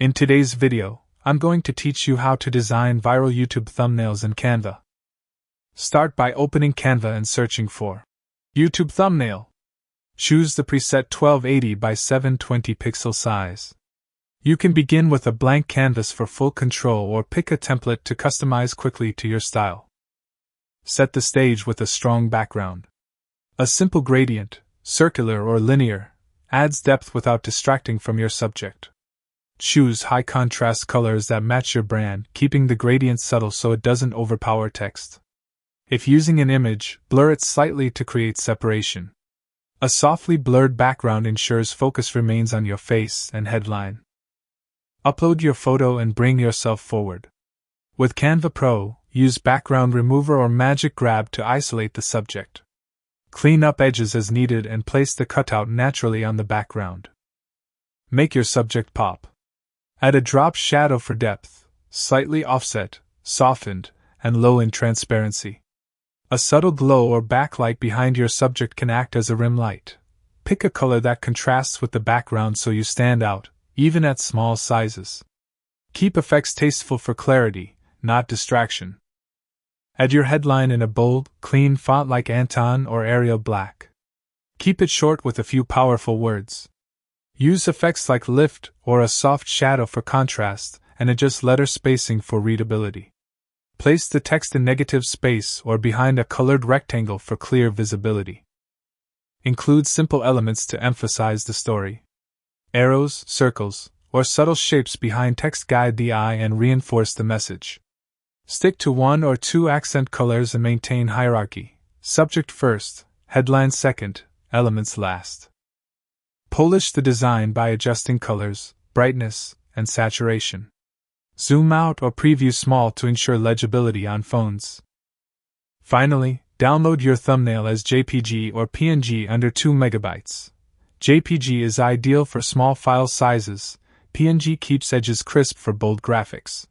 In today's video, I'm going to teach you how to design viral YouTube thumbnails in Canva. Start by opening Canva and searching for YouTube thumbnail. Choose the preset 1280 by 720 pixel size. You can begin with a blank canvas for full control or pick a template to customize quickly to your style. Set the stage with a strong background. A simple gradient, circular or linear, adds depth without distracting from your subject. Choose high contrast colors that match your brand, keeping the gradient subtle so it doesn't overpower text. If using an image, blur it slightly to create separation. A softly blurred background ensures focus remains on your face and headline. Upload your photo and bring yourself forward. With Canva Pro, use background remover or magic grab to isolate the subject. Clean up edges as needed and place the cutout naturally on the background. Make your subject pop. Add a drop shadow for depth, slightly offset, softened, and low in transparency. A subtle glow or backlight behind your subject can act as a rim light. Pick a color that contrasts with the background so you stand out, even at small sizes. Keep effects tasteful for clarity, not distraction. Add your headline in a bold, clean font like Anton or Arial Black. Keep it short with a few powerful words. Use effects like lift or a soft shadow for contrast, and adjust letter spacing for readability. Place the text in negative space or behind a colored rectangle for clear visibility. Include simple elements to emphasize the story. Arrows, circles, or subtle shapes behind text guide the eye and reinforce the message. Stick to one or two accent colors and maintain hierarchy. Subject first, headline second, elements last. Polish the design by adjusting colors, brightness, and saturation. Zoom out or preview small to ensure legibility on phones. Finally, download your thumbnail as JPG or PNG under 2 MB. JPG is ideal for small file sizes. PNG keeps edges crisp for bold graphics.